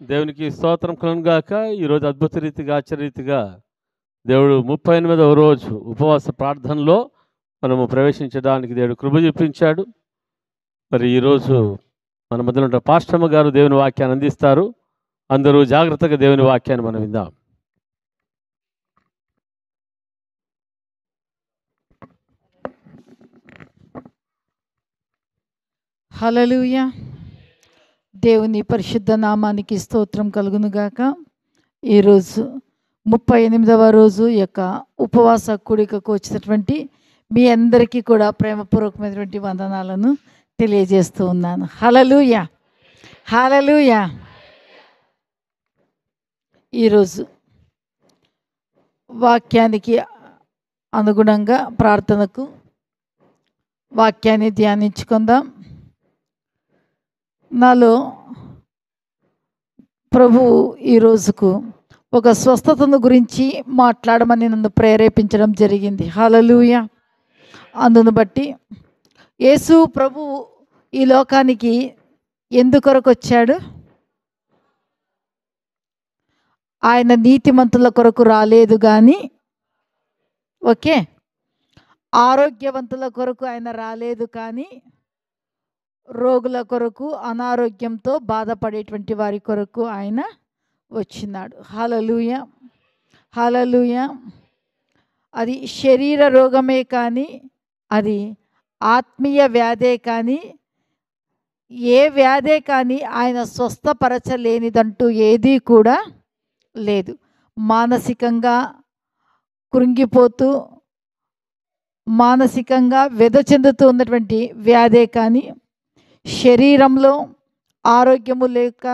దేవునికి స్తోత్రం కలుగునుగాక. ఈరోజు అద్భుత రీతిగా ఆశ్చర్యరీతిగా దేవుడు 38వ రోజు ఉపవాస ప్రార్థనలో మనము ప్రవేశించడానికి దేవుడు కృప చూపించాడు. మరి ఈరోజు మన మధ్యలో ఉన్న పాస్టమ్మ గారు దేవుని వాక్యాన్ని అందిస్తారు. అందరూ జాగ్రత్తగా దేవుని వాక్యాన్ని మనం విందాం. హల్లెలూయా. దేవుని పరిశుద్ధ నామానికి స్తోత్రం కలుగునుగాక. ఈరోజు 38వ రోజు యొక్క ఉపవాస కూడికకు వచ్చినటువంటి మీ అందరికీ కూడా ప్రేమపూర్వకమైనటువంటి వందనాలను తెలియజేస్తూ ఉన్నాను. హల్లెలూయా, హల్లెలూయా. ఈరోజు వాక్యానికి అనుగుణంగా ప్రార్థనకు వాక్యాన్ని ధ్యానించుకుందాం. నాలో ప్రభు ఈ రోజుకు ఒక స్వస్థతను గురించి మాట్లాడమని నన్ను ప్రేరేపించడం జరిగింది. హల్లెలూయా. అందును బట్టి యేసు ప్రభు ఈ లోకానికి ఎందుకొరకు వచ్చాడు? ఆయన నీతిమంతుల కొరకు రాలేదు కానీ, ఓకే, ఆరోగ్యవంతుల కొరకు ఆయన రాలేదు కానీ, రోగుల కొరకు, అనారోగ్యంతో బాధపడేటువంటి వారి కొరకు ఆయన వచ్చినాడు. హల్లెలూయా, హల్లెలూయా. అది శరీర రోగమే కానీ, అది ఆత్మీయ వ్యాధే కానీ, ఏ వ్యాధే కానీ ఆయన స్వస్థపరచలేనిదంటూ ఏదీ కూడా లేదు. మానసికంగా కృంగిపోతూ, మానసికంగా వ్యధ చెందుతూ ఉన్నటువంటి వ్యాధే కానీ, శరీరంలో ఆరోగ్యము లేక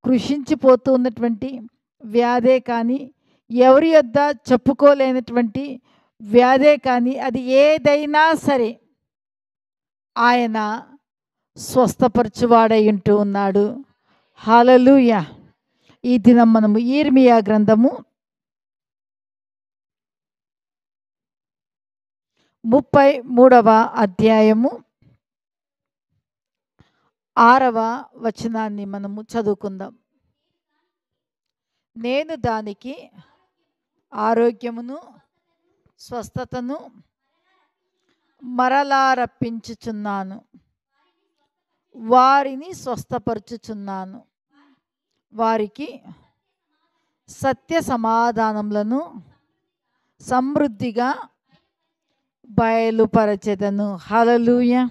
కృషించిపోతూ ఉన్నటువంటి వ్యాధే కానీ, ఎవరి యొద్ద చెప్పుకోలేనటువంటి వ్యాధే కానీ, అది ఏదైనా సరే ఆయన స్వస్థపరచువాడై ఉంటూ ఉన్నాడు. హల్లెలూయా. ఈ దినం మనము యిర్మీయా గ్రంథము 33వ అధ్యాయము 6వ వచనాన్ని మనము చదువుకుందాం. నేను దానికి ఆరోగ్యమును స్వస్థతను మరలా రప్పించుచున్నాను, వారిని స్వస్థపరచుచున్నాను, వారికి సత్య సమాధానములను సమృద్ధిగా బయలుపరచెదను. హల్లెలూయా.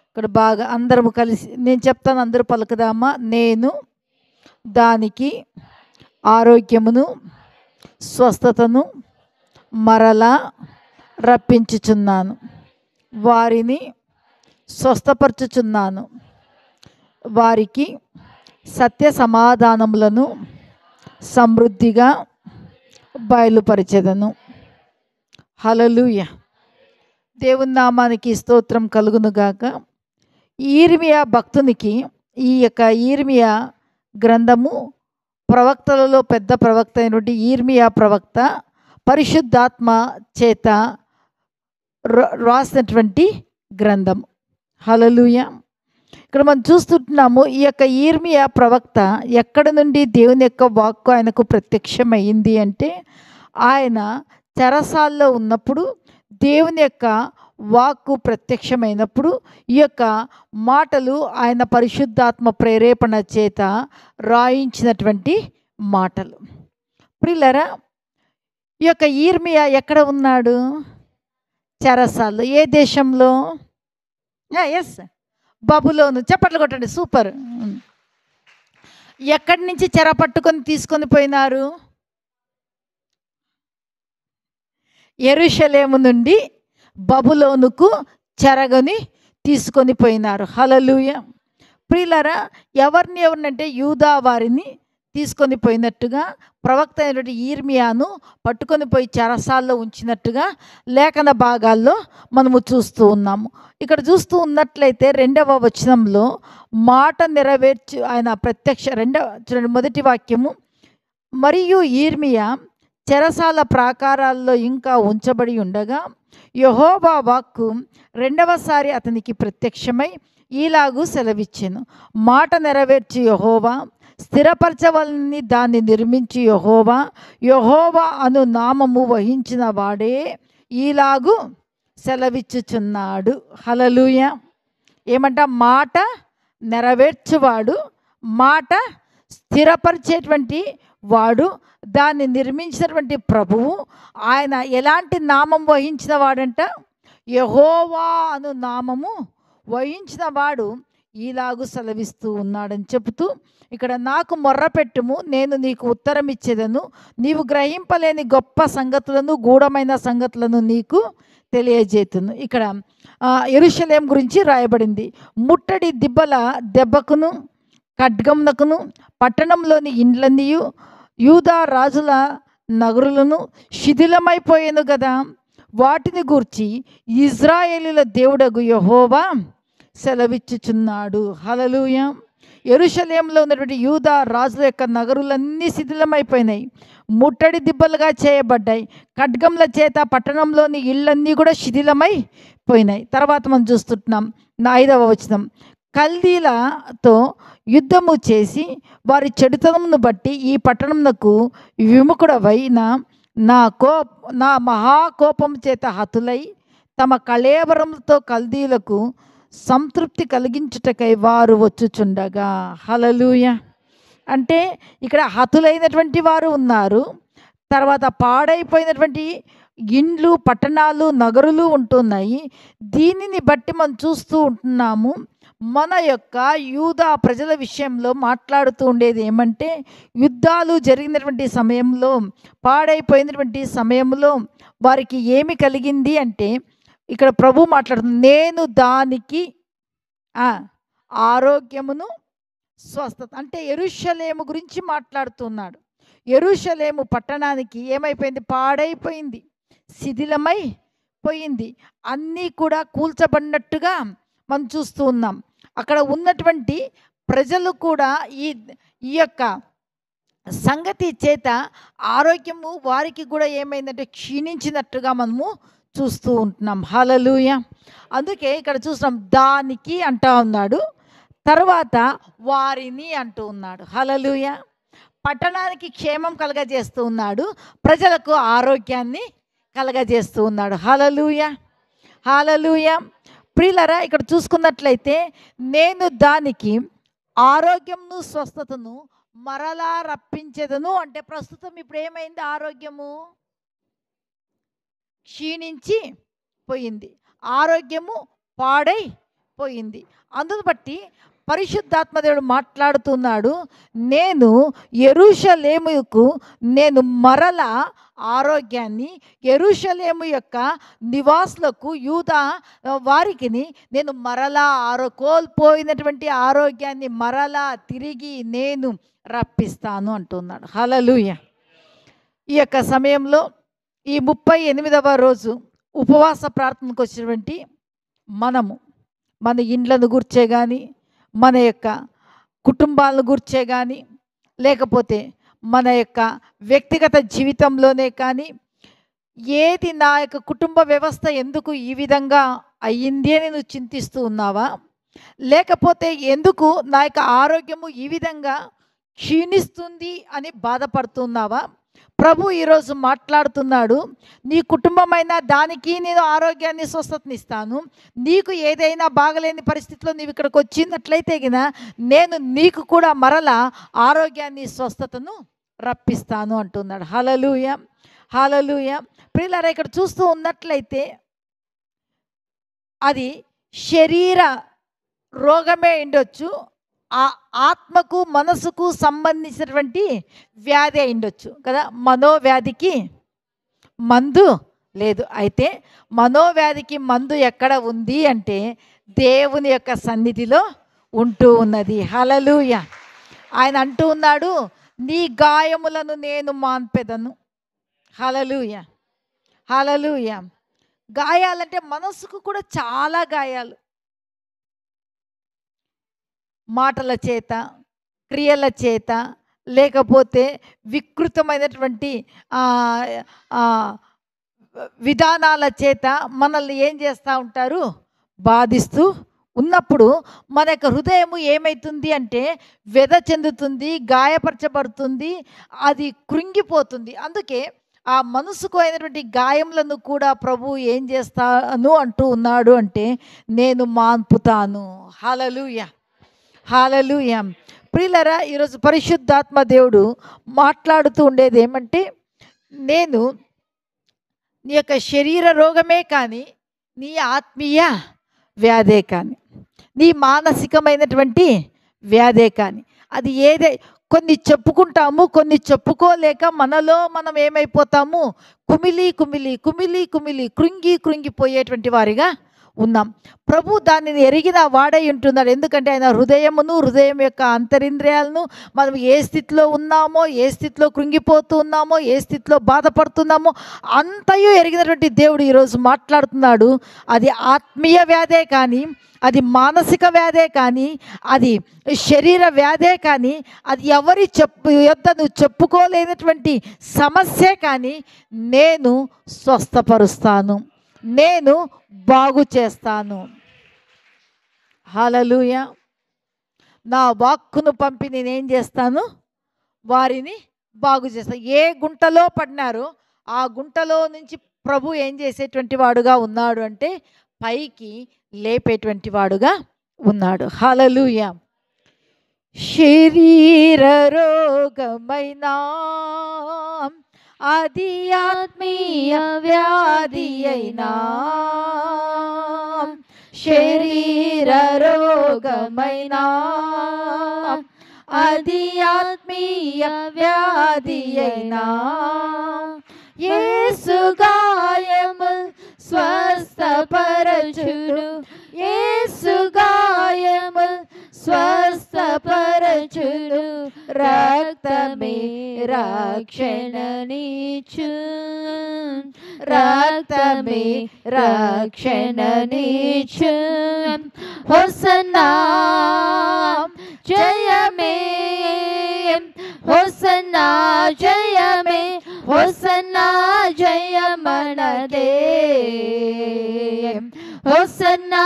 ఇక్కడ బాగా అందరము కలిసి నేను చెప్తాను, అందరూ పలుకుదామా? నేను దానికి ఆరోగ్యమును స్వస్థతను మరలా రప్పించుచున్నాను, వారిని స్వస్థపరచుచున్నాను, వారికి సత్య సమాధానములను సమృద్ధిగా బయలుపరచెదను. హల్లెలూయా. దేవుని నామానికి స్తోత్రం కలుగునుగాక. యిర్మీయా భక్తునికి ఈ యొక్క యిర్మీయా గ్రంథము ప్రవక్తలలో పెద్ద ప్రవక్త అయినటువంటి యిర్మీయా ప్రవక్త పరిశుద్ధాత్మ చేత రాసినటువంటి గ్రంథం. హల్లెలూయా. ఇక్కడ మనం చూస్తుంటున్నాము, ఈ యొక్క యిర్మీయా ప్రవక్త ఎక్కడి నుండి దేవుని యొక్క వాక్కు ఆయనకు ప్రత్యక్షమైంది అంటే, ఆయన చెరసాల్లో ఉన్నప్పుడు దేవుని యొక్క వాక్కు ప్రత్యక్షమైనప్పుడు ఈ యొక్క మాటలు ఆయన పరిశుద్ధాత్మ ప్రేరేపణ చేత రాయించినటువంటి మాటలు. ప్రియులారా, ఈ యొక్క యిర్మీయా ఎక్కడ ఉన్నాడు? చెరసాల్లో. ఏ దేశంలో? ఎస్, బబులోను. చప్పట్లు కొట్టండి. సూపర్. ఎక్కడి నుంచి చెర పట్టుకొని తీసుకొని పోయినారు? యెరూషలేము నుండి బబులోనుకు చెరగని తీసుకొని పోయినారు. హల్లెలూయా. ప్రియులారా, ఎవరినంటే యూదా వారిని తీసుకొని పోయినట్టుగా ప్రవక్త అయినటువంటి యిర్మీయాను పట్టుకొని పోయి చెరసాల్లో ఉంచినట్టుగా లేఖన భాగాల్లో మనము చూస్తూ ఉన్నాము. ఇక్కడ చూస్తూ ఉన్నట్లయితే 2వ వచనంలో మాట నెరవేర్చు ఆయన మొదటి వాక్యము, మరియు యిర్మీయా చెరసాల ప్రాకారాల్లో ఇంకా ఉంచబడి ఉండగా యెహోవా వాక్కు రెండవసారి అతనికి ప్రత్యక్షమై ఈలాగు సెలవిచ్చెను, మాట నెరవేర్చి యెహోవా స్థిరపరచవలని దాన్ని నిర్మించి యెహోవా అను నామము వహించిన వాడే ఈలాగు సెలవిచ్చుచున్నాడు. హల్లెలూయా. ఏమంట? మాట నెరవేర్చువాడు, మాట స్థిరపరిచేటువంటి వాడు, దాన్ని నిర్మించినటువంటి ప్రభువు. ఆయన ఎలాంటి నామం వహించిన వాడంట? యెహోవా అను నామము వహించిన వాడు ఈలాగు సెలవిస్తూ ఉన్నాడని చెబుతూ, ఇక్కడ నాకు మొర్రపెట్టుము, నేను నీకు ఉత్తరం ఇచ్చేదను, నీవు గ్రహింపలేని గొప్ప సంగతులను, గూఢమైన సంగతులను నీకు తెలియజేతును. ఇక్కడ యెరూషలేము గురించి రాయబడింది. ముట్టడి దిబ్బల దెబ్బకును ఖడ్గమునకును పట్టణంలోని ఇండ్లన్నీయు యూదా రాజుల నగరులను శిథిలమైపోయాను కదా, వాటిని గూర్చి ఇజ్రాయేలీల దేవుడగు యెహోవా సెలవిచ్చుచున్నాడు. హల్లెలూయా. యెరూషలేములో ఉన్నటువంటి యూదా రాజుల యొక్క నగరులన్నీ శిథిలమైపోయినాయి, ముట్టడి దిబ్బలుగా చేయబడ్డాయి. ఖడ్గంల చేత పట్టణంలోని ఇళ్ళన్నీ కూడా శిథిలమైపోయినాయి. తర్వాత మనం చూస్తున్నాం 5వ వచనం, కల్దీలతో యుద్ధము చేసి వారి చెడుతనమును బట్టి ఈ పట్టణమునకు విముఖుడవైన నా మహాకోపం చేత హతులై తమ కళేవరములతో కల్దీలకు సంతృప్తి కలిగించుటకై వారు వచ్చుచుండగా. హల్లెలూయా. అంటే ఇక్కడ హతులైనటువంటి వారు ఉన్నారు, తర్వాత పాడైపోయినటువంటి ఇండ్లు, పట్టణాలు, నగరులు ఉంటున్నాయి. దీనిని బట్టి మనం చూస్తూ ఉంటున్నాము. మన యొక్క యూదా ప్రజల విషయంలో మాట్లాడుతూ ఉండేది ఏమంటే, యుద్ధాలు జరిగినటువంటి సమయంలో, పాడైపోయినటువంటి సమయంలో వారికి ఏమి కలిగింది అంటే, ఇక్కడ ప్రభు మాట్లాడుతుంది, నేను దానికి ఆరోగ్యమును స్వస్థత. అంటే యెరూషలేము గురించి మాట్లాడుతున్నాడు. యెరూషలేము పట్టణానికి ఏమైపోయింది? పాడైపోయింది, శిథిలమైపోయింది, అన్నీ కూడా కూల్చబడినట్టుగా మనం చూస్తూ ఉన్నాం. అక్కడ ఉన్నటువంటి ప్రజలు కూడా ఈ యొక్క సంగతి చేత ఆరోగ్యము వారికి కూడా ఏమైందంటే క్షీణించినట్టుగా మనము చూస్తూ ఉంటున్నాం. హల్లెలూయా. అందుకే ఇక్కడ చూస్తున్నాం, దానికి అంటా ఉన్నాడు, తర్వాత వారిని అంటూ ఉన్నాడు. హల్లెలూయా. పట్టణానికి క్షేమం కలగజేస్తూ ఉన్నాడు, ప్రజలకు ఆరోగ్యాన్ని కలగజేస్తూ ఉన్నాడు. హల్లెలూయా. హల్లెలూయా. ప్రియులారా, ఇక్కడ చూసుకున్నట్లయితే నేను దానికి ఆరోగ్యమును స్వస్థతను మరలా రప్పించేదను. అంటే ప్రస్తుతం ఇప్పుడు ఏమైంది? ఆరోగ్యము క్షీణించి పోయింది, ఆరోగ్యము పాడైపోయింది. అందును బట్టి పరిశుద్ధాత్మదేవుడు మాట్లాడుతున్నాడు, నేను యెరూషలేముకు నేను మరల ఆరోగ్యాన్ని, యెరూషలేము యొక్క నివాసులకు, యూదా వారికి నేను మరలా కోల్పోయినటువంటి ఆరోగ్యాన్ని మరలా తిరిగి నేను రప్పిస్తాను అంటున్నాడు. హల్లెలూయా. ఈ యొక్క సమయంలో ఈ 38వ రోజు ఉపవాస ప్రార్థనకు వచ్చినటువంటి మనము మన ఇండ్లను గుర్చే కానీ, మన యొక్క కుటుంబాలను గుర్చే కానీ, లేకపోతే మన యొక్క వ్యక్తిగత జీవితంలోనే కానీ, ఏది నా యొక్క కుటుంబ వ్యవస్థ ఎందుకు ఈ విధంగా అయ్యింది అని నువ్వు చింతిస్తూ ఉన్నావా? లేకపోతే ఎందుకు నా యొక్క ఆరోగ్యము ఈ విధంగా క్షీణిస్తుంది అని బాధపడుతున్నావా? ప్రభు ఈరోజు మాట్లాడుతున్నాడు, నీ కుటుంబమైన దానికి నేను ఆరోగ్యాన్ని, స్వస్థతనిస్తాను. నీకు ఏదైనా బాగలేని పరిస్థితిలో నీవు ఇక్కడికి వచ్చినట్లయితే నేను నీకు కూడా మరలా ఆరోగ్యాన్ని, స్వస్థతను రప్పిస్తాను అంటున్నాడు. హల్లెలూయా. హల్లెలూయా. ప్రియులారా, ఇక్కడ చూస్తూ ఉన్నట్లయితే అది శరీర రోగమే ఉండొచ్చు, ఆ ఆత్మకు, మనసుకు సంబంధించినటువంటి వ్యాధి ఉండొచ్చు కదా. మనోవ్యాధికి మందు లేదు. అయితే మనోవ్యాధికి మందు ఎక్కడ ఉంది అంటే దేవుని యొక్క సన్నిధిలో ఉంటూ ఉన్నది. హల్లెలూయా. ఆయన అంటూ ఉన్నాడు, నీ గాయములను నేను మాన్పెదను. హల్లెలూయా. హల్లెలూయా. గాయాలంటే మనసుకు కూడా చాలా గాయాలు, మాటల చేత, క్రియల చేత, లేకపోతే వికృతమైనటువంటి విధానాల చేత మనల్ని ఏం చేస్తూ ఉంటారు? బాధిస్తూ ఉన్నప్పుడు మన యొక్క హృదయము ఏమవుతుంది అంటే వ్యధ చెందుతుంది, గాయపరచబడుతుంది, అది కృంగిపోతుంది. అందుకే ఆ మనసుకు అయినటువంటి గాయములను కూడా ప్రభు ఏం చేస్తాను అంటూ ఉన్నాడు అంటే నేను మాన్పుతాను. హల్లెలూయా, హల్లెలూయా. ప్రియులారా, ఈరోజు పరిశుద్ధాత్మ దేవుడు మాట్లాడుతూ ఉండేది ఏమంటే, నేను నీ యొక్క శరీర రోగమే కానీ, నీ ఆత్మీయ వ్యాధే కానీ, నీ మానసికమైనటువంటి వ్యాధే కానీ, అది ఏదే, కొన్ని చెప్పుకుంటాము, కొన్ని చెప్పుకోలేక మనలో మనం ఏమైపోతాము, కుమిలి కుమిలి కుమిలి కుమిలి కృంగిపోయేటువంటి వారిగా ఉన్నాం. ప్రభు దానిని ఎరిగిన వాడై ఉంటున్నాడు. ఎందుకంటే ఆయన హృదయం యొక్క అంతరింద్రియాలను మనం ఏ స్థితిలో ఉన్నామో, ఏ స్థితిలో కృంగిపోతూ ఉన్నామో, ఏ స్థితిలో బాధపడుతున్నామో అంతయు ఎరిగినటువంటి దేవుడు ఈరోజు మాట్లాడుతున్నాడు. అది ఆత్మీయ వ్యాధే కానీ, అది మానసిక వ్యాధే కానీ, అది శరీర వ్యాధే కానీ, అది ఎవరి యొద్ద నువ్వు చెప్పుకోలేనటువంటి సమస్యే కానీ నేను స్వస్థపరుస్తాను, నేను బాగు చేస్తాను. హల్లెలూయా. నా వాక్కును పంపి నేనేం చేస్తాను, వారిని బాగు చేస్తాను. ఏ గుంటలో పడినారో ఆ గుంటలో నుంచి ప్రభు ఏం చేసేటువంటి వాడుగా ఉన్నాడు అంటే పైకి లేపేటువంటి వాడుగా ఉన్నాడు. హల్లెలూయా. శరీర రోగమైనా, అది ఆత్మీయ వ్యాధి అయినా, శరీర రోగమైనా, అది ఆత్మీయ వ్యాధి అయినా, యేసు గాయము స్వస్థపరచును, యేసు గాయము స్వస్థపరచును, రక్తమే రక్షణనిచ్చు, రక్తమే రక్షణనిచ్చు. హోసన్నా జయమే, హోసన్నా జయమే, హోసన్నా జయమనదే, హోసన్నా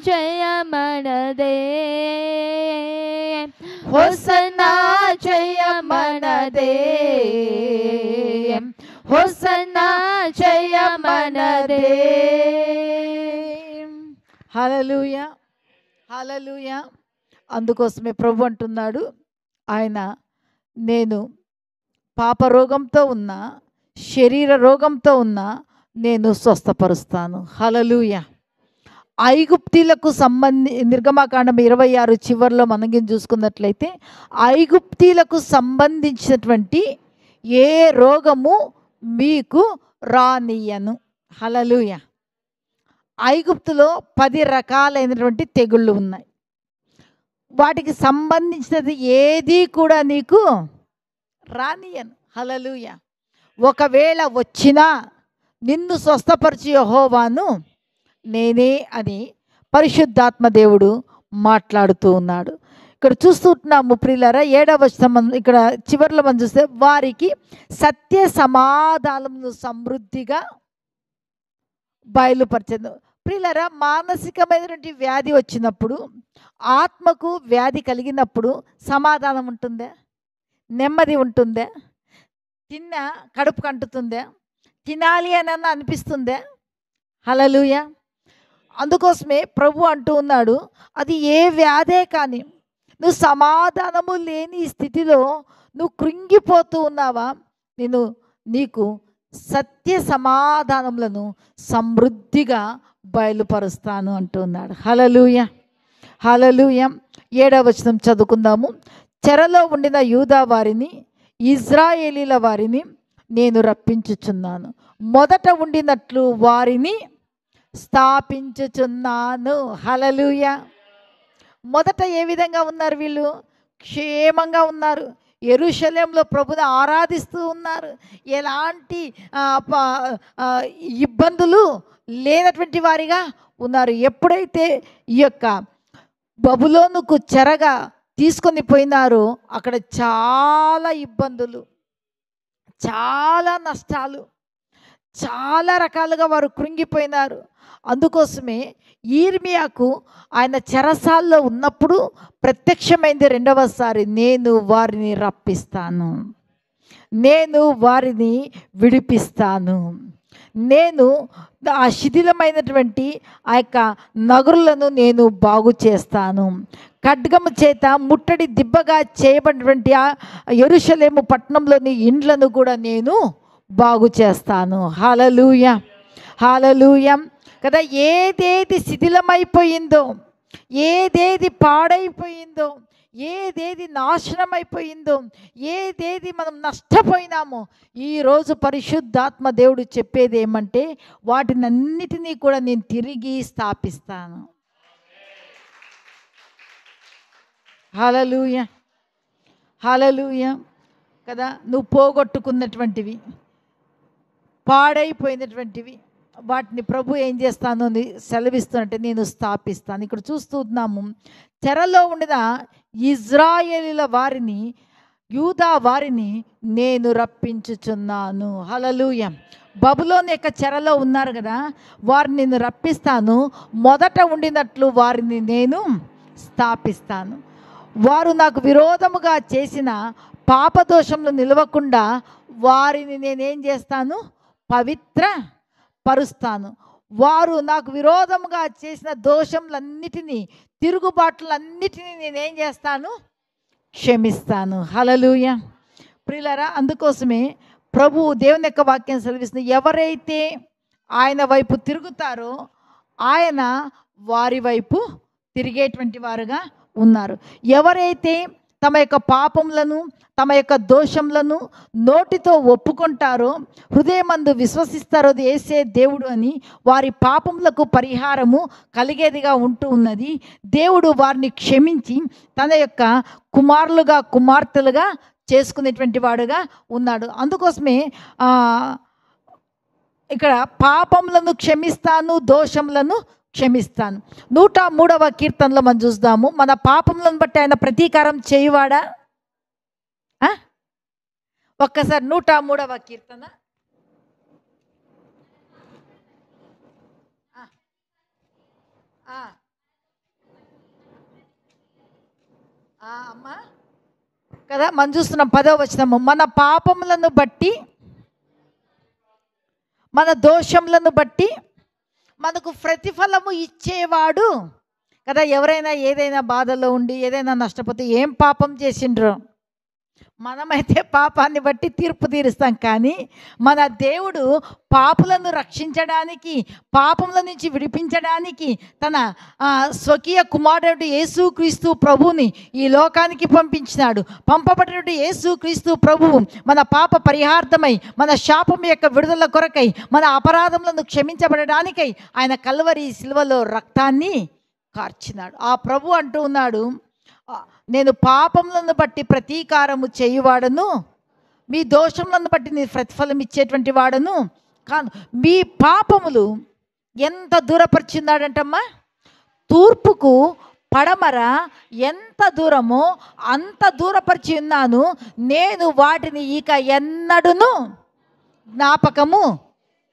జయమనదే, హోసన్నా జయమనదే, హోసన్నా జయమనదే. Hallelujah, hallelujah. అందుకోసమే ప్రభు అంటున్నాడు, ఆయన నేను పాపరోగంతో ఉన్నా, శరీర రోగంతో ఉన్నా నేను స్వస్థపరుస్తాను. హల్లెలూయా. ఐగుప్తీలకు నిర్గమకాండం 26 చివరిలో మనం చూసుకున్నట్లయితే ఐగుప్తీలకు సంబంధించినటువంటి ఏ రోగము మీకు రానియను. హల్లెలూయా. ఐగుప్తులో 10 రకాలైనటువంటి తెగుళ్ళు ఉన్నాయి. వాటికి సంబంధించినది ఏది కూడా నీకు రానియను. హల్లెలూయా. ఒకవేళ వచ్చినా నిన్ను స్వస్థపరిచి యెహోవాను నేనే అని పరిశుద్ధాత్మ దేవుడు మాట్లాడుతూ ఉన్నాడు. ఇక్కడ చూస్తున్నాము ప్రియులారా, 7వ వచనం ఇక్కడ చివరిలో మనం చూస్తే వారికి సత్య సమాధానమును సమృద్ధిగా బయలుపరచదు. ప్రియులారా, మానసికమైనటువంటి వ్యాధి వచ్చినప్పుడు, ఆత్మకు వ్యాధి కలిగినప్పుడు సమాధానం ఉంటుందా, నెమ్మది ఉంటుందా, తిన్నా కడుపు కంటుతుందా, తినాలి అని అనిపిస్తుందా? హల్లెలూయా. అందుకోసమే ప్రభు అంటూ ఉన్నాడు, అది ఏ వ్యాధే కానీ నువ్వు సమాధానము లేని స్థితిలో నువ్వు కృంగిపోతూ ఉన్నావా, నీకు సత్య సమాధానములను సమృద్ధిగా బయలుపరుస్తాను అంటున్నాడు. హల్లెలూయా, హల్లెలూయా. 7వ వచనం చదువుకుందాము. చెరలో ఉండిన యూదా వారిని, ఇజ్రాయేలీల వారిని నేను రప్పించుచున్నాను, మొదట ఉండినట్లు వారిని స్థాపించుచున్నాను. హల్లెలూయా. మొదట ఏ విధంగా ఉన్నారు వీళ్ళు? క్షేమంగా ఉన్నారు. యెరూషలేంలో ప్రభుని ఆరాధిస్తూ ఉన్నారు. ఎలాంటి ఇబ్బందులు లేనటువంటి వారిగా ఉన్నారు. ఎప్పుడైతే ఈ యొక్క బబులోనుకు చెరగా తీసుకొని పోయినారో అక్కడ చాలా ఇబ్బందులు, చాలా నష్టాలు, చాలా రకాలుగా వారు కృంగిపోయినారు. అందుకోసమే యిర్మీయాకు ఆయన చెరసాల్లో ఉన్నప్పుడు ప్రత్యక్షమైంది రెండవసారి, నేను వారిని రప్పిస్తాను, నేను వారిని విడిపిస్తాను, నేను ఆ శిథిలమైనటువంటి ఆ యొక్క నగరులను నేను బాగు చేస్తాను, ఖడ్గము చేత ముట్టడి దిబ్బగా చేయబడినటువంటి ఆ యెరూషలేము పట్టణంలోని ఇండ్లను కూడా నేను బాగు చేస్తాను. హల్లెలూయా, హల్లెలూయా. కదా, ఏదేది శిథిలమైపోయిందో, ఏదేది పాడైపోయిందో, ఏదేది నాశనం అయిపోయిందో, ఏదేది మనం నష్టపోయినామో, ఈరోజు పరిశుద్ధాత్మ దేవుడు చెప్పేది ఏమంటే వాటినన్నిటినీ కూడా నేను తిరిగి స్థాపిస్తాను. హల్లెలూయా, హల్లెలూయా. కదా, నువ్వు పోగొట్టుకున్నటువంటివి, పాడైపోయినటువంటివి, వాటిని ప్రభు ఏం చేస్తాను అని సెలవిస్తున్నట్టే నేను స్థాపిస్తాను. ఇక్కడ చూస్తున్నాము, చెరలో ఉండిన ఇజ్రాయేలీల వారిని, యూదా వారిని నేను రప్పించుచున్నాను. హల్లెలూయా. బబులోను యొక్క చెరలో ఉన్నారు కదా, వారిని నేను రప్పిస్తాను, మొదట ఉండినట్లు వారిని నేను స్థాపిస్తాను. వారు నాకు విరోధముగా చేసిన పాపదోషంలో నిలవకుండా వారిని నేనేం చేస్తాను, పవిత్ర పరుస్తాను. వారు నాకు విరోధముగా చేసిన దోషములన్నిటినీ, తిరుగుబాట్లన్నిటినీ నేనేం చేస్తాను, క్షమిస్తాను. హల్లెలూయా. ప్రియులారా, అందుకోసమే ప్రభు దేవుని యొక్క వాక్యం సెలవిస్తుంది, ఎవరైతే ఆయన వైపు తిరుగుతారో ఆయన వారి వైపు తిరిగేటువంటి వారుగా ఉన్నారు. ఎవరైతే తమ యొక్క పాపములను, తమ యొక్క దోషములను నోటితో ఒప్పుకుంటారో, హృదయమందు విశ్వసిస్తారో అది యేసే దేవుడు అని, వారి పాపములకు పరిహారము కలిగేదిగా ఉంటూ ఉన్నది. దేవుడు వారిని క్షమించి తన యొక్క కుమారులుగా, కుమార్తెలుగా చేసుకునేటువంటి వాడుగా ఉన్నాడు. అందుకోసమే ఇక్కడ పాపములను క్షమిస్తాను, దోషములను క్షమిస్తాను. 103వ కీర్తనలో మనం చూద్దాము, మన పాపములను బట్టి ఆయన ప్రతీకారం చేయువాడా? ఒక్కసారి 103వ కీర్తన. అమ్మా కదా, మనం చూస్తున్నాం 10వ వచనము, మన పాపములను బట్టి, మన దోషములను బట్టి మనకు ప్రతిఫలము ఇచ్చేవాడు కదా. ఎవరైనా ఏదైనా బాధలో ఉండి ఏదైనా నష్టపోతే ఏం పాపం చేసిండ్రో, మనమైతే పాపాన్ని బట్టి తీర్పు తీరుస్తాం, కానీ మన దేవుడు పాపులను రక్షించడానికి, పాపముల నుంచి విడిపించడానికి తన స్వకీయ కుమారుడు యేసుక్రీస్తు ప్రభువుని ఈ లోకానికి పంపించినాడు. పంపబడినటువంటి యేసుక్రీస్తు ప్రభువు మన పాప పరిహార్థమై, మన శాపం యొక్క విడుదల కొరకై, మన అపరాధములను క్షమించబడడానికై ఆయన కల్వరి శిలువలో రక్తాన్ని కార్చినాడు. ఆ ప్రభు అంటూ ఉన్నాడు, నేను పాపములను బట్టి ప్రతీకారము చేయువాడను, మీ దోషములను బట్టి నేను ప్రతిఫలం ఇచ్చేటువంటి వాడను కాను. మీ పాపములు ఎంత దూరపరిచిందాడంటమ్మా, తూర్పుకు పడమర ఎంత దూరమో అంత దూరపరిచి ఉన్నాను, నేను వాటిని ఇక ఎన్నడూను జ్ఞాపకము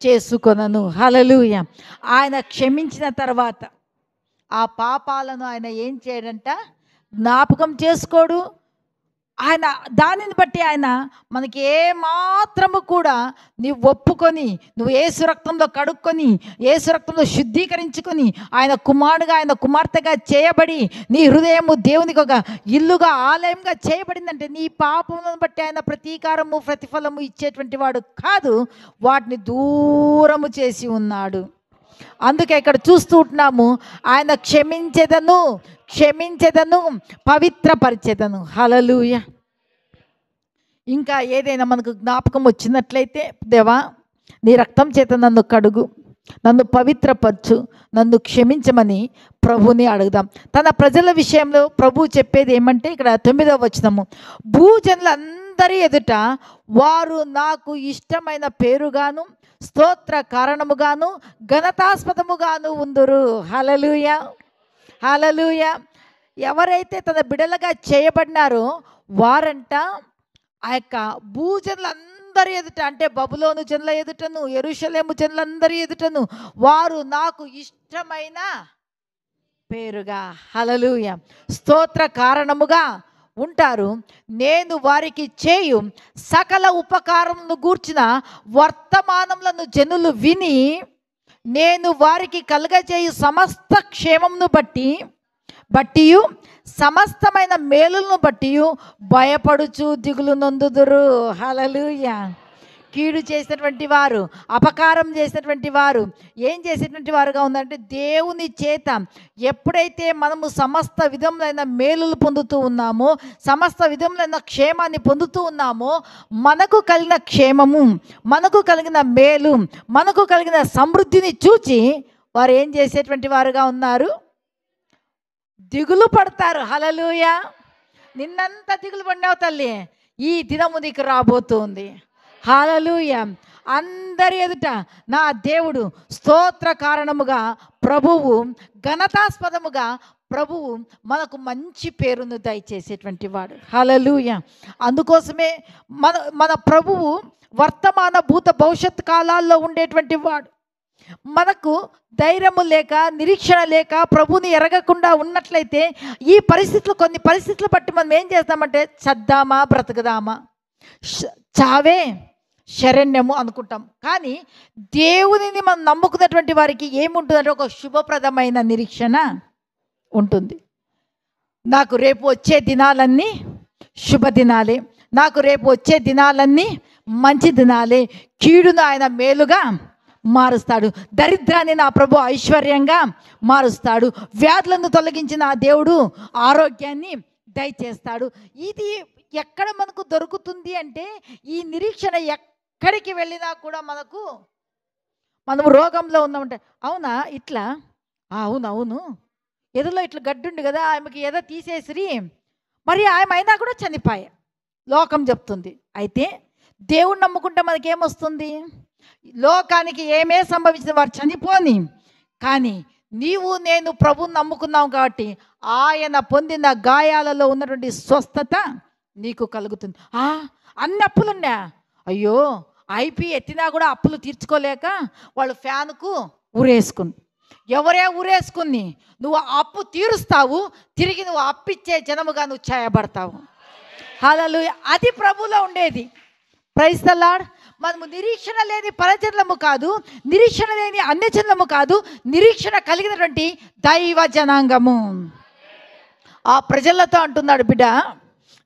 చేసుకొనను. హల్లెలూయా. ఆయన క్షమించిన తర్వాత ఆ పాపాలను ఆయన ఏం చేయడంట, జ్ఞాపకం చేసుకోడు. ఆయన దానిని బట్టి ఆయన మనకి ఏమాత్రము కూడా నీవు ఒప్పుకొని, నువ్వు యేసు రక్తంలో కడుక్కొని, యేసు రక్తంలో శుద్ధీకరించుకొని, ఆయన కుమారుడుగా, ఆయన కుమార్తెగా చేయబడి, నీ హృదయము దేవునికి ఒక ఇల్లుగా, ఆలయంగా చేయబడిందంటే నీ పాపములను బట్టి ఆయన ప్రతీకారము, ప్రతిఫలము ఇచ్చేటువంటి వాడు కాదు, వాటిని దూరము చేసి ఉన్నాడు. అందుకే ఇక్కడ చూస్తూ ఉంటున్నాము, ఆయన క్షమించెదను, క్షమించెదను, పవిత్రపరిచెదను. హల్లెలూయా. ఇంకా ఏదైనా మనకు జ్ఞాపకం వచ్చినట్లయితే, దేవా నీ రక్తం చేత నన్ను కడుగు, నన్ను పవిత్రపరచు, నన్ను క్షమించమని ప్రభుని అడుగుదాం. తన ప్రజల విషయంలో ప్రభు చెప్పేది ఏమంటే, ఇక్కడ 9వ వచనము, భూజనులందరి ఎదుట వారు నాకు ఇష్టమైన పేరుగాను, స్తోత్ర కారణముగాను, ఘనతాస్పదముగాను ఉందురు. హల్లెలూయా, హల్లెలూయా. ఎవరైతే తన బిడలుగా చేయబడినారో వారంట ఆ యొక్క భూజనులందరి అందరి ఎదుట, అంటే బబులోను జనుల ఎదుటను, యెరూషలేము జనులందరి ఎదుటను వారు నాకు ఇష్టమైన పేరుగా, హల్లెలూయా, స్తోత్ర కారణముగా ఉంటారు. నేను వారికి చేయు సకల ఉపకారములను గూర్చిన వర్తమానములను జనులు విని నేను వారికి కలుగజేయు సమస్త క్షేమమును బట్టియు సమస్తమైన మేలులను బట్టియు భయపడుచు దిగులు నొందుదురు. హల్లెలూయా. కీడు చేసినటువంటి వారు, అపకారం చేసినటువంటి వారు ఏం చేసేటువంటి వారుగా ఉందంటే, దేవుని చేత ఎప్పుడైతే మనము సమస్త విధములైన మేలులు పొందుతూ ఉన్నామో, సమస్త విధములైన క్షేమాన్ని పొందుతూ ఉన్నామో, మనకు కలిగిన క్షేమము, మనకు కలిగిన మేలు, మనకు కలిగిన సమృద్ధిని చూచి వారు ఏం చేసేటువంటి వారుగా ఉన్నారు? దిగులు పడతారు. హల్లెలూయా. నిన్నంతా దిగులు పడినావు తల్లి, ఈ దినము నీకు రాబోతుంది. హల్లెలూయా. అందరి ఎదుట నా దేవుడు స్తోత్ర కారణముగా ప్రభువు, ఘనతాస్పదముగా ప్రభువు మనకు మంచి పేరును దయచేసేటువంటి వాడు. హల్లెలూయా. అందుకోసమే మన ప్రభువు వర్తమాన భూత భవిష్యత్ కాలాల్లో ఉండేటువంటి వాడు. మనకు ధైర్యము లేక, నిరీక్షణ లేక, ప్రభుని ఎరగకుండా ఉన్నట్లయితే ఈ పరిస్థితులు, కొన్ని పరిస్థితులు బట్టి మనం ఏం చేస్తామంటే, చద్దామా బ్రతకదామా, చావే శరణ్యము అనుకుంటాం. కానీ దేవునిని మనం నమ్ముకున్నటువంటి వారికి ఏముంటుందంటే, ఒక శుభప్రదమైన నిరీక్షణ ఉంటుంది. నాకు రేపు వచ్చే దినాలన్నీ శుభదినాలే, నాకు రేపు వచ్చే దినాలన్నీ మంచి దినాలే, కీడును ఆయన మేలుగా మారుస్తాడు, దరిద్రాన్ని నా ప్రభు ఐశ్వర్యంగా మారుస్తాడు, వ్యాధులను తొలగించిన ఆ దేవుడు ఆరోగ్యాన్ని దయచేస్తాడు. ఇది ఎక్కడ మనకు దొరుకుతుంది అంటే, ఈ నిరీక్షణ ఎక్కడికి వెళ్ళినా కూడా మనము రోగంలో ఉన్నామంటే, అవునా ఇట్లా, అవును ఎదలో ఇట్లా గడ్డుండి కదా, ఆమెకి ఎద తీసేసిరి, మరి ఆమె అయినా కూడా చనిపోయా, లోకం చెప్తుంది. అయితే దేవుడు నమ్ముకుంటే మనకేమొస్తుంది? లోకానికి ఏమే సంభవించిన వారు చనిపోని, కానీ నీవు నేను ప్రభుని నమ్ముకున్నాం కాబట్టి ఆయన పొందిన గాయాలలో ఉన్నటువంటి స్వస్థత నీకు కలుగుతుంది. అన్ని అప్పులున్నా, అయ్యో ఐపీ ఎత్తినా కూడా అప్పులు తీర్చుకోలేక వాళ్ళు ఫ్యాన్కు ఊరేసుకుంది. ఎవరే ఊరేసుకుని నువ్వు అప్పు తీరుస్తావు, తిరిగి నువ్వు అప్పిచ్చే జనముగా నువ్వు చేయబడతావు. హల్లెలూయా. అది ప్రభువులో ఉండేది. Praise the Lord. మనము నిరీక్షణ లేని పరజనులము కాదు, నిరీక్షణ లేని అన్యజనులము కాదు, నిరీక్షణ కలిగినటువంటి దైవ జనాంగము. ఆ ప్రజలతో అంటున్నాడు, బిడ్డ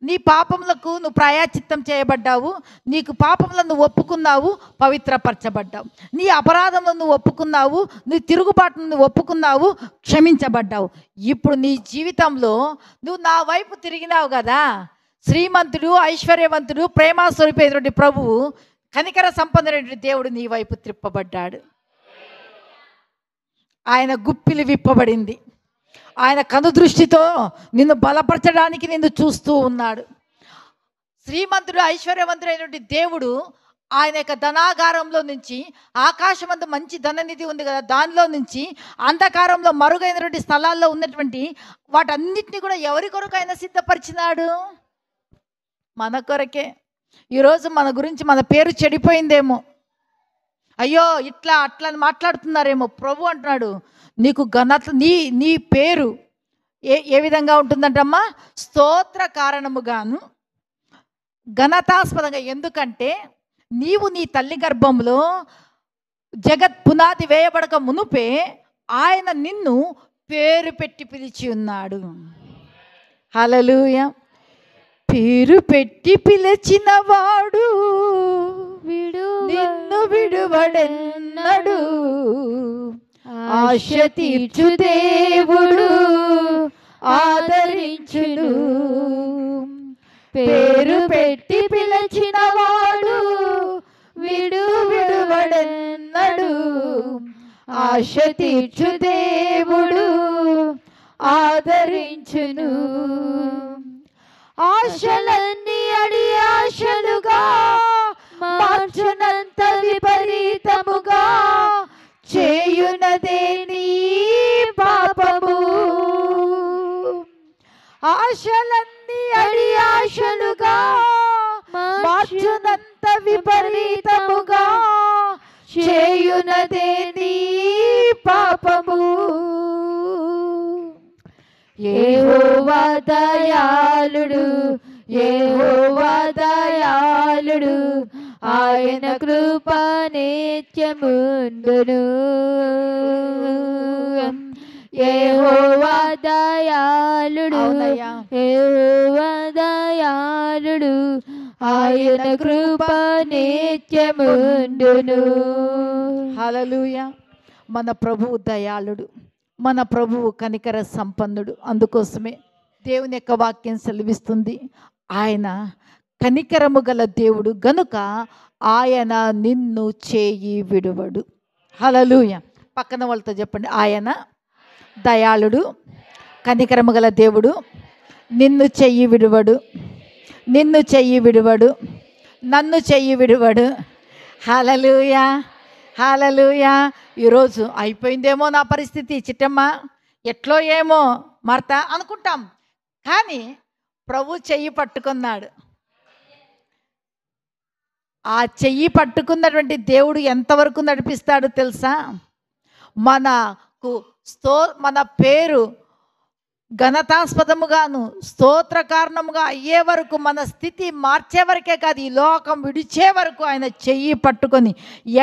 నీ పాపములకు నువ్వు ప్రాయశ్చిత్తం చేయబడ్డావు, నీకు పాపములను నువ్వు ఒప్పుకున్నావు, పవిత్రపరచబడ్డావు, నీ అపరాధములను నువ్వు ఒప్పుకున్నావు, నీ తిరుగుబాటును నువ్వు ఒప్పుకున్నావు, క్షమించబడ్డావు. ఇప్పుడు నీ జీవితంలో నువ్వు నా వైపు తిరిగినావు కదా, శ్రీమంతుడు, ఐశ్వర్యవంతుడు, ప్రేమాస్వరూపైనటువంటి ప్రభువు, కనికర సంపన్నుడైనటువంటి దేవుడు నీ వైపు త్రిప్పబడ్డాడు. ఆయన గుప్పిలి విప్పబడింది. ఆయన కనుదృష్టితో నిన్ను బలపరచడానికి నిన్ను చూస్తూ ఉన్నాడు. శ్రీమంతుడు, ఐశ్వర్యవంతుడైనటువంటి దేవుడు ఆయన యొక్క ధనాగారంలో నుంచి, ఆకాశమందు మంచి ధననిధి ఉంది కదా, దానిలో నుంచి అంధకారంలో మరుగైనటువంటి స్థలాల్లో ఉన్నటువంటి వాటన్నిటిని కూడా ఎవరి కొరకు ఆయన సిద్ధపరిచినాడు? మన కొరకే. ఈరోజు మన గురించి మన పేరు చెడిపోయిందేమో, అయ్యో ఇట్లా అట్లా మాట్లాడుతున్నారేమో. ప్రభు అంటున్నాడు, నీకు ఘనత, నీ పేరు ఏ విధంగా ఉంటుందంటమ్మా? స్తోత్ర కారణముగాను ఘనతాస్పదంగా. ఎందుకంటే నీవు నీ తల్లి గర్భంలో జగత్ పునాది వేయబడక మునుపే ఆయన నిన్ను పేరు పెట్టి పిలిచి ఉన్నాడు. హల్లెలూయా. పేరు పెట్టి పిలిచిన వాడు నిన్ను విడువడెన్నడు, ఆశ తీర్చు దేవుడు ఆదరించును. పేరు పెట్టి పిలిచిన వాడు విడువడెన్నడు, ఆశ తీర్చు దేవుడు ఆదరించును. ఆశలన్నీ అడి ఆశలుగా మార్చునంత విపరీతముగా చేయునదే నీ పాపము. ఆశలన్నీ అడి ఆశలుగా మార్చునంత విపరీతముగా చేయునదే నీ పాపము. యెహోవా దయాళుడు, యెహోవా దయాళుడు, ఆయన కృప నిత్యముండును. యెహోవా దయాళుడు, యెహోవా దయాళుడు, ఆయన కృప నిత్యముండును. హల్లెలూయా. మన ప్రభువు దయాళుడు, మన ప్రభువు కనికర సంపన్నుడు. అందుకోసమే దేవుని యొక్క వాక్యం సెలవిస్తుంది, ఆయన కనికరము గల దేవుడు గనుక ఆయన నిన్ను చేయి విడువడు. హల్లెలూయా. పక్కన వాళ్ళతో చెప్పండి, ఆయన దయాళుడు, కనికరము గల దేవుడు, నిన్ను చెయ్యి విడువడు, నిన్ను చెయ్యి విడువడు, నన్ను చెయ్యి విడువడు. హల్లెలూయా, హల్లెలూయా. ఈరోజు అయిపోయిందేమో నా పరిస్థితి, చిట్టమ్మ ఎట్లో ఏమో మార్త అనుకుంటాం, కానీ ప్రభు చెయ్యి పట్టుకున్నాడు. ఆ చెయ్యి పట్టుకున్నటువంటి దేవుడు ఎంతవరకు నడిపిస్తాడు తెలుసా? మనకు మన పేరు ఘనతాస్పదముగాను స్తోత్ర కారణముగా అయ్యే వరకు, మన స్థితి మార్చే వరకే కాదు, ఈ లోకం విడిచే వరకు ఆయన చెయ్యి పట్టుకొని,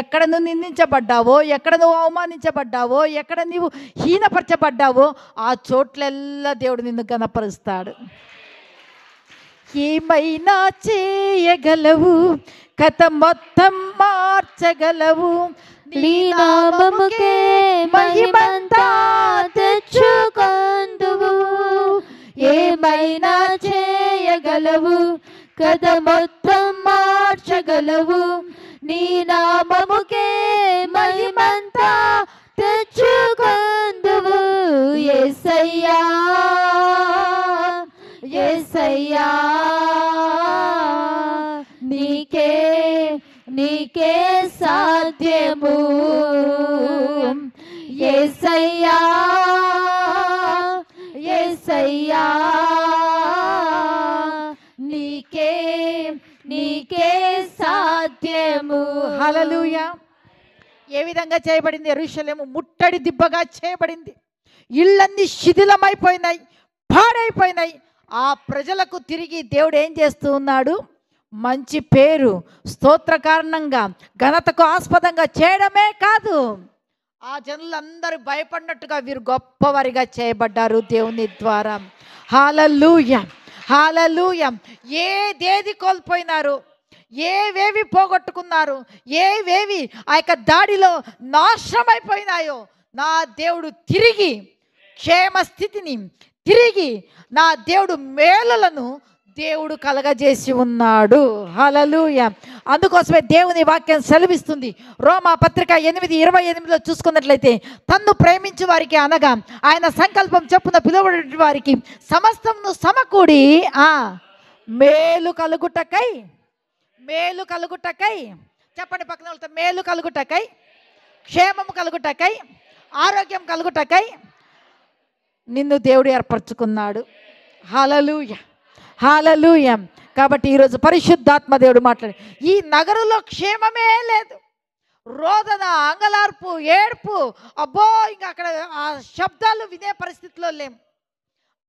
ఎక్కడ నువ్వు నిందించబడ్డావో, ఎక్కడ నువ్వు అవమానించబడ్డావో, ఎక్కడ నువ్వు హీనపరచబడ్డావో ఆ చోట్లెల్లా దేవుడు నిన్ను ఘనపరుస్తాడు. ఏమైనా చేయగలవు, కథ మొత్తం మార్చగలవు, నీ నామముకే మహిమంతా తెచ్చుకొందువు. ఏమైనా చేయగలవు, కథ మొత్తం మార్చగలవు, నీ నామముకే మహిమంతా తెచ్చుకొందువు. యేసయ్యా, యేసయ్యా, నీకే నీకే సాధ్యము. యేసయ్యా, యేసయ్యా, నీకే నీకే సాధ్యము. హల్లెలూయా. ఏ విధంగా చేయబడింది? యెరూషలేము ముట్టడి దిబ్బగా చేయబడింది. ఇళ్ళన్నీ శిథిలమైపోయినాయి, పాడైపోయినాయి. ఆ ప్రజలకు తిరిగి దేవుడు ఏం చేస్తూ ఉన్నాడు? మంచి పేరు, స్తోత్ర కారణంగా, ఘనతకు ఆస్పదంగా చేయడమే కాదు, ఆ జనులందరూ భయపడినట్టుగా వీరు గొప్పవారిగా చేయబడ్డారు దేవుని ద్వారా. హల్లెలూయా, హల్లెలూయా. ఏదేది కోల్పోయినారు, ఏవేవి పోగొట్టుకున్నారు, ఏవేవి ఆ యొక్క దాడిలో నాశనమైపోయినాయో, నా దేవుడు తిరిగి క్షేమ స్థితిని, తిరిగి నా దేవుడు మేలులను దేవుడు కలగజేసి ఉన్నాడు. హల్లెలూయా. అందుకోసమే దేవుని వాక్యం సెలవిస్తుంది, రోమా పత్రిక 8:28 చూసుకున్నట్లయితే, తన్ను ప్రేమించు వారికి అనగా ఆయన సంకల్పం చొప్పున పిలువబడిన వారికి సమస్తమును సమకూడి మేలు కలుగుటకై, మేలు కలుగుటకై, చెప్పండి పక్కన వాళ్ళతో, మేలు కలుగుటకై, క్షేమము కలుగుటకై, ఆరోగ్యం కలుగుటకై నిన్ను దేవుడు ఏర్పరచుకున్నాడు. హల్లెలూయా, హల్లెలూయా. కాబట్టి ఈరోజు పరిశుద్ధాత్మ దేవుడు మాట్లాడి, ఈ నగరంలో క్షేమమే లేదు, రోదన, అంగలార్పు, ఏడ్పు, అబ్బో ఇంకా అక్కడ ఆ శబ్దాలు వినే పరిస్థితిలో లేము.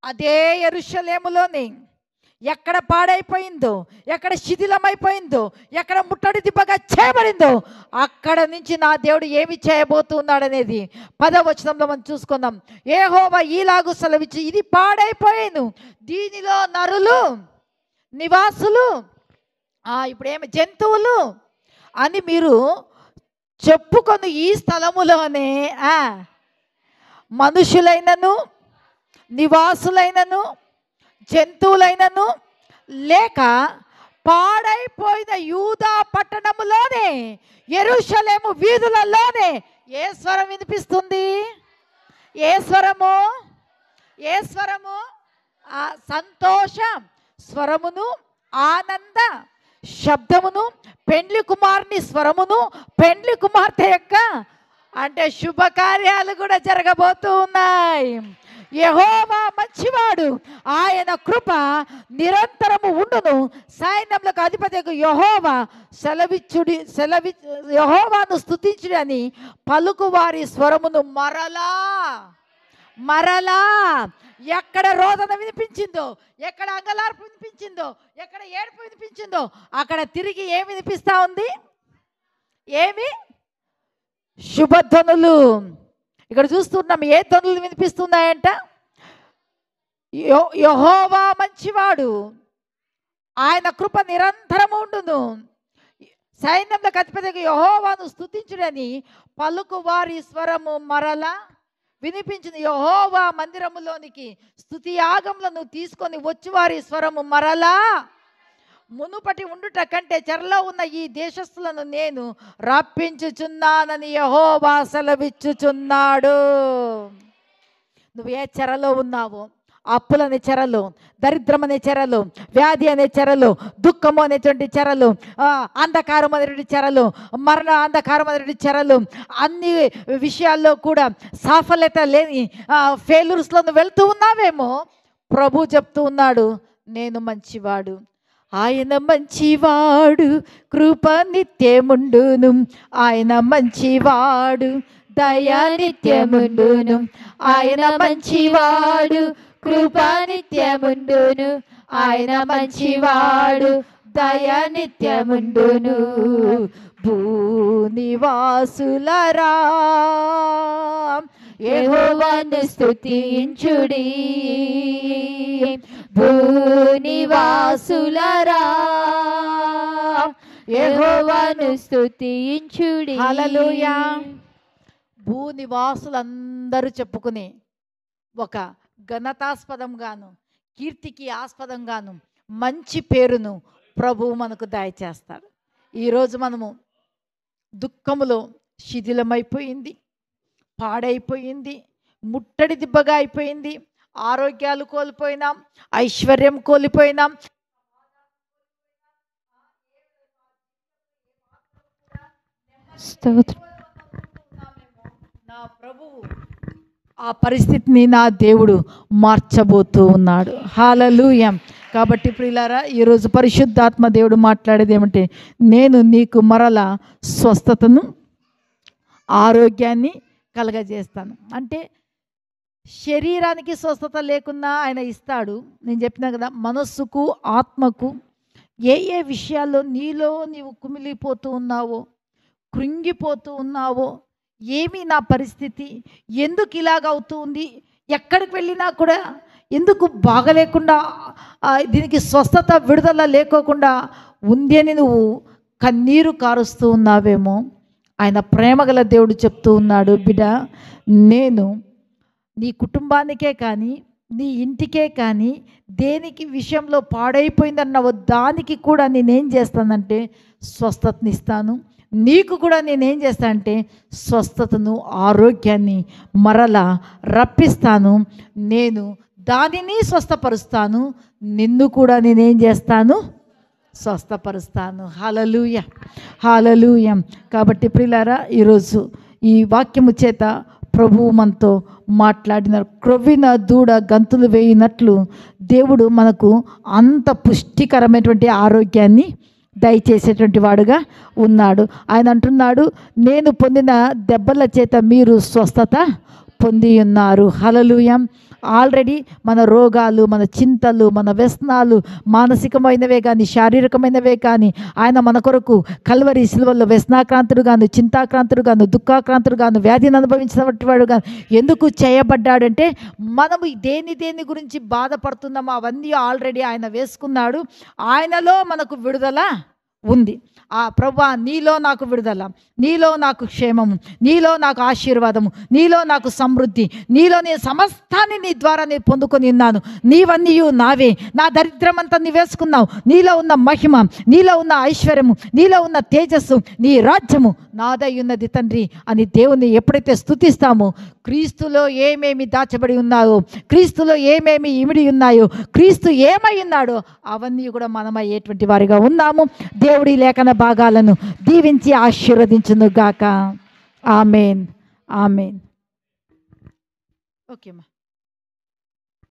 అదే యెరూషలేములోని ఎక్కడ పాడైపోయిందో, ఎక్కడ శిథిలమైపోయిందో, ఎక్కడ ముట్టడి దిబ్బగా చేయబడిందో, అక్కడ నుంచి నా దేవుడు ఏమి చేయబోతున్నాడనేది 10వ వచనంలో మనం చూసుకుందాం. యెహోవా ఈలాగు సెలవిచ్చి, ఇది పాడైపోయాను, దీనిలో నరులు, నివాసులు, ఇప్పుడేమి జంతువులు అని మీరు చెప్పుకొని ఈ స్థలములోనే మనుషులైనను, నివాసులైనను, జంతువులైనను లేక పాడైపోయిన యూదా పట్టణములోనే, యెరూషలేము వీధులలోనే ఏ స్వరం వినిపిస్తుంది? ఏ స్వరము? ఏ స్వరము? ఆ సంతోష స్వరమును, ఆనంద శబ్దమును, పెండ్లి కుమారుని స్వరమును, పెండ్లి కుమార్తె యొక్క అంటే శుభకార్యాలు కూడా జరగబోతూ ఉన్నాయి. యెహోవా మంచివాడు, ఆయన కృప నిరంతరము ఉండును. సైన్యములకు అధిపతియగు యెహోవాను స్తుతించుడి అని పలుకువారి స్వరమును మరలా ఎక్కడ రోదన వినిపించిందో, ఎక్కడ అంగలార్పు వినిపించిందో, ఎక్కడ ఏడుపు వినిపించిందో అక్కడ తిరిగి ఏమి వినిపిస్తా ఉంది? ఏమి? శుభధ్వనులు. ఇక్కడ చూస్తున్నాం ఏ ధ్వనులు వినిపిస్తున్నాయంట? యెహోవా మంచివాడు, ఆయన కృప నిరంతరము ఉండును. సైన్యములకు అధిపతిగా యెహోవాను స్తుతించుడని పలుకు వారి స్వరము మరలా వినిపించింది. యెహోవా మందిరములోనికి స్తుతి యాగములను తీసుకొని వచ్చి వారి స్వరము మరలా మునుపటి ఉండుట కంటే చెరలో ఉన్న ఈ దేశస్థులను నేను రప్పించుచున్నానని యెహోవా సెలవిచ్చుచున్నాడు. నువ్వు ఏ చెరలో ఉన్నావో, అప్పులనే చెరలు, దరిద్రం అనే చెరలు, వ్యాధి అనే చెరలు, దుఃఖము అనేటువంటి చెరలు, అంధకారం అనేటువంటి చెరలు, మరణ అంధకారం అనేటువంటి చెరలు, అన్ని విషయాల్లో కూడా సాఫల్యత లేని ఫెయిల్యూర్స్లో నువ్వు వెళ్తూ ఉన్నావేమో, ప్రభు చెప్తూ ఉన్నాడు నేను మంచివాడు, ఆయన మంచివాడు, కృప నిత్యముండును, ఆయన మంచివాడు, దయా నిత్యముండును, ఆయన మంచివాడు, కృప నిత్యముండును, ఆయన మంచివాడు, దయా నిత్యముండును. భూనివాసులరా యెహోవాను స్తుతించుడి, భూనివాసులరా యెహోవాను స్తుతించుడి. హల్లెలూయా. భూనివాసులందరూ చెప్పుకునే ఒక ఘనతాస్పదంగాను, కీర్తికి ఆస్పదంగాను, మంచి పేరును ప్రభువు మనకు దయచేస్తాడు. ఈరోజు మనము దుఃఖములో శిథిలమైపోయింది, పాడైపోయింది, ముట్టడి దిబ్బగా అయిపోయింది, ఆరోగ్యాలు కోల్పోయినాం, ఐశ్వర్యం కోల్పోయినాం, నా ప్రభువు ఆ పరిస్థితిని నా దేవుడు మార్చబోతూ ఉన్నాడు. హల్లెలూయా. కాబట్టి ప్రియులారా, ఈరోజు పరిశుద్ధాత్మ దేవుడు మాట్లాడేది ఏమంటే, నేను నీకు మరలా స్వస్థతను, ఆరోగ్యాన్ని కలగజేస్తాను. అంటే శరీరానికి స్వస్థత లేకున్నా ఆయన ఇస్తాడు. నేను చెప్పినా కదా, మనస్సుకు, ఆత్మకు ఏ ఏ విషయాల్లో నీలో నీవు కుమిలిపోతూ ఉన్నావో, కృంగిపోతూ ఉన్నావో, ఏమి నా పరిస్థితి, ఎందుకు ఇలాగవుతూ ఉంది, ఎక్కడికి వెళ్ళినా కూడా ఎందుకు బాగలేకుండా, దీనికి స్వస్థత విడుదల లేకోకుండా ఉంది అని నువ్వు కన్నీరు కారుస్తూ ఉన్నావేమో, ఆయన ప్రేమగల దేవుడు చెప్తూ ఉన్నాడు, బిడ్డ, నేను నీ కుటుంబానికే కానీ, నీ ఇంటికే కానీ, దేనికి విషయంలో పాడైపోయిందన్నావో దానికి కూడా నేనేం చేస్తానంటే స్వస్థతనిస్తాను. నీకు కూడా నేనేం చేస్తానంటే స్వస్థతను, ఆరోగ్యాన్ని మరలా రప్పిస్తాను. నేను దానిని స్వస్థపరుస్తాను, నిన్ను కూడా నేనేం చేస్తాను, స్వస్థపరుస్తాను. హల్లెలూయా, హల్లెలూయా. కాబట్టి ప్రియులారా, ఈరోజు ఈ వాక్యము చేత ప్రభువు మనతో మాట్లాడినారు. క్రొవ్విన దూడ గంతులు వేయినట్లు దేవుడు మనకు అంత పుష్టికరమైనటువంటి ఆరోగ్యాన్ని దయచేసేటువంటి వాడుగా ఉన్నాడు. ఆయన అంటున్నాడు, నేను పొందిన దెబ్బల చేత మీరు స్వస్థత పొంది ఉన్నారు. హల్లెలూయా. ఆల్రెడీ మన రోగాలు, మన చింతలు, మన వ్యసనాలు, మానసికమైనవే కానీ, శారీరకమైనవే కానీ, ఆయన మన కొరకు కల్వరి సిలువలో వ్యసనాక్రాంతుడు గాను, చింతాక్రాంతుడు గాను, దుఃఖాక్రాంతుడు గాను, వ్యాధిని అనుభవించినటువంటి వాడు గాను ఎందుకు చేయబడ్డాడంటే, మనము దేని గురించి బాధపడుతున్నామో అవన్నీ ఆల్రెడీ ఆయన వేసుకున్నాడు. ఆయనలో మనకు విడుదల ఉంది. ఆ ప్రభువా, నీలో నాకు విడుదల, నీలో నాకు క్షేమము, నీలో నాకు ఆశీర్వాదము, నీలో నాకు సమృద్ధి, నీలో నేను సమస్తాన్ని నీ ద్వారా నేను పొందుకొని ఉన్నాను, నీవన్నీ నావే, నా దరిద్రం అంతా నీ వేసుకున్నావు, నీలో ఉన్న మహిమ, నీలో ఉన్న ఐశ్వర్యము, నీలో ఉన్న తేజస్సు, నీ రాజ్యము నాదై ఉన్నది తండ్రి అని దేవుని ఎప్పుడైతే స్తుతిస్తామో, క్రీస్తులో ఏమేమి దాచబడి ఉన్నాయో, క్రీస్తులో ఏమేమి ఇమిడి ఉన్నాయో, క్రీస్తు ఏమై ఉన్నాడో అవన్నీ కూడా మనమయ్యేటువంటి వారిగా ఉన్నాము. దేవుడి లేఖన భాగాలను దీవించి ఆశీర్వదించును గాక. ఆమేన్, ఆమేన్. ఓకే అమ్మా.